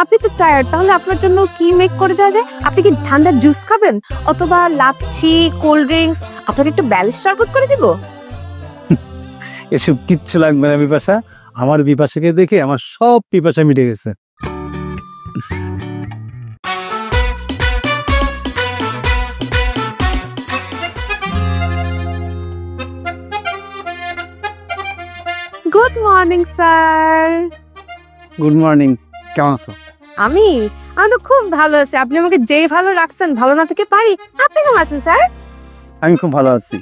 আপনি তো টায়ার্ড, তাহলে আপনার জন্য কি মেক করে দেওয়া যায়? আপনি কি ঠান্ডা জুস খাবেন অথবা লাচ্ছি, কোল্ড ড্রিঙ্কস? আপনাকে একটু ব্যালেন্স শরবত করে দিব? এসব কিচ্ছু লাগবে না বিপাশা। আমার বিপাশাকে দেখে আমার সব পিপাসা মিটে গেছে। Good morning sir. Good morning, কেমন আছো? আমি তো খুব ভালো আছি। আপনি আমাকে যেই ভালো রাখছেন, ভালো না থেকে পারি। আপনি কেমন আছেন স্যার? আমি খুব ভালো আছি।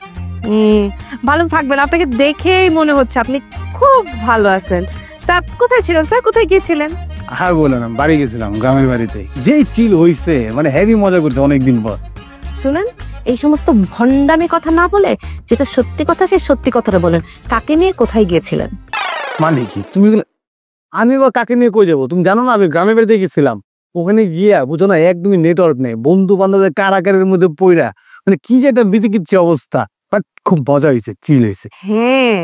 ভালো থাকবেন, আপনাকে দেখেই মনে হচ্ছে আপনি খুব ভালো আছেন। তা কোথায় ছিলেন স্যার, কোথায় গিয়েছিলেন? হ্যাঁ বললাম, বাড়ি গেছিলাম, গ্রামের বাড়িতে। যেই চিল হইছে, মানে হেভি মজা করছে অনেকদিন পর। শুনেন, এই সমস্ত ভণ্ডামি কথা না বলে যেটা সত্যি কথা সেই সত্যি কথাটা বলেন। কাকে নিয়ে কোথায় গিয়েছিলেন? মানে কি তুমি? আমি বা কাকে নিয়ে কই যাবো? তুমি জানো না আমি গ্রামের বাড়িতে গেছিলাম। ওখানে গিয়া বুঝো না, একদমই নেটওয়ার্ক নেই, বন্ধু বান্ধবের কারাগারের মধ্যে পইরা, মানে কি যে একটা বিতিকিচ্ছি অবস্থা। বাট খুব মজা হয়েছে, চিল হয়েছে। হ্যাঁ,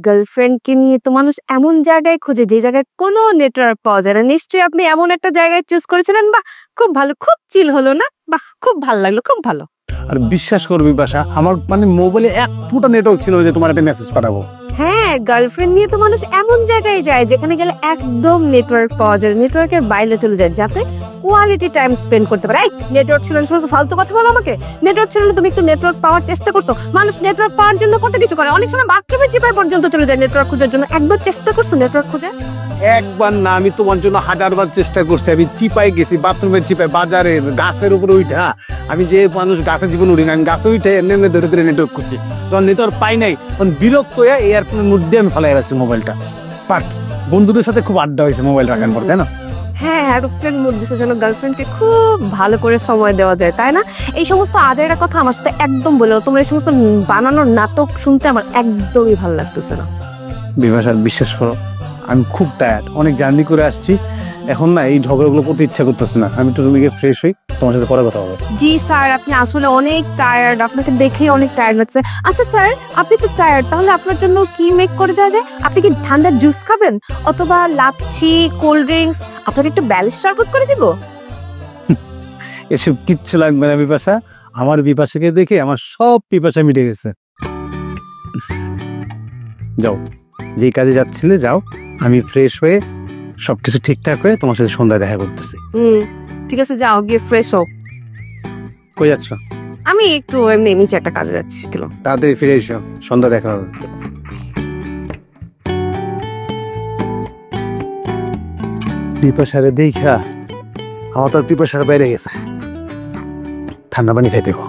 গার্লফ্রেন্ডকে নিয়ে তো মানুষ এমন জায়গায় খোঁজে যে জায়গায় কোনো নেটওয়ার্ক পাওয়া যায় না। নিশ্চয়ই আপনি এমন একটা জায়গায় চুজ করেছিলেন। বাহ, খুব ভালো, খুব চিল হলো না? বাহ, খুব ভালো লাগলো, খুব ভালো। আর বিশ্বাস করবি বাসা, আমার মানে মোবাইলে এক ফুটা নেটওয়ার্ক ছিল যে তোমার একটা মেসেজ পাঠাবো। হ্যাঁ, গার্লফ্রেন্ড নিয়ে তো মানুষ এমন জায়গায় যায় যেখানে গেলে একদম নেটওয়ার্ক পাওয়া যায়, নেটওয়ার্কের বাইরে চলে যায়, যাতে কোয়ালিটি টাইম স্পেন্ড করতে পারে। এই নেটওয়ার্ক ছিল না, সমস্ত ফালতু কথা বলো আমাকে। নেটওয়ার্ক ছিল না, তুমি একটু নেটওয়ার্ক পাওয়ার চেষ্টা করছো। মানুষ নেটওয়ার্ক পাওয়ার জন্য কত কিছু করে, অনেক সময় বাথরুমের চিপায় পর্যন্ত চলে যায় নেটওয়ার্ক খোঁজার জন্য। একবার চেষ্টা করছো নেটওয়ার্ক খোঁজা? একবার না, আমি তোমার জন্য হাজারবার চেষ্টা করছি। আমি চিপায় গেছি, বাথরুমের চিপায়, বাজারে, গাছের উপরে উঠা। আমি যে মানুষ গাছের জীবন উঠি না, আমি গাছে উঠে এমনি এমনি ধরে ধরে নেটওয়ার্ক করছি। তখন নেটওয়ার্ক পাই নাই, তখন বিরক্ত হয়ে এয়ারফোনের মধ্যে আমি ফেলাই রাখছি মোবাইলটা। বাট বন্ধুদের সাথে খুব আড্ডা হয়েছে মোবাইল রাখার পর, তাই না? হ্যাঁ, এরোপ্লেন মধ্যে যেন গার্লফ্রেন্ডকে খুব ভালো করে সময় দেওয়া যায়, তাই না? এই সমস্ত আজাইরা কথা আমার সাথে একদম বলে তোমরা। এই সমস্ত বানানোর নাটক শুনতে আমার একদমই ভালো লাগতেছে না। বিভাস, বিশ্বাস করো, আমি খুব টায়ার্ড, অনেক জার্নি করে আসছি। এখন না এই ঝগড়াগুলো করতে ইচ্ছা করতেছে না। আমি তো তুমি গিয়ে ফ্রেশ হই, তোমার সাথে পরে কথা হবে। জি স্যার, আপনি আসলে অনেক টায়ার্ড, আপনাকে দেখেই অনেক টায়ার্ড লাগছে। আচ্ছা স্যার, আপনি তো টায়ার্ড, তাহলে আপনার জন্য কি মেক করে দেওয়া যায়? আপনি কি ঠান্ডা জুস খাবেন অথবা লাচ্ছি, কোল্ড ড্রিঙ্কস? আপনাকে একটু ব্যালেন্স শরবত করে দিব? এসব কিচ্ছু লাগবে না বিপাশা। আমার বিপাশাকে দেখে আমার সব পিপাসা মিটে গেছে। যাও, যেই কাজে যাচ্ছিলে যাও, আমি ফ্রেশ হয়ে সবকিছু ঠিকঠাক হয়ে তোমার সাথে সন্ধ্যায় দেখা করতেছি। ঠিক আছে, যাও গিয়ে ফ্রেশ হও। কই যাচ্ছ? আমি একটু এমনি নিচে একটা কাজে যাচ্ছি। তাড়াতাড়ি ফিরে এসো, সন্ধ্যা দেখা হবে। পিপাসারে দেখা আমার তো পিপাসার বাইরে গেছে। ঠান্ডা পানি খাইতে গো।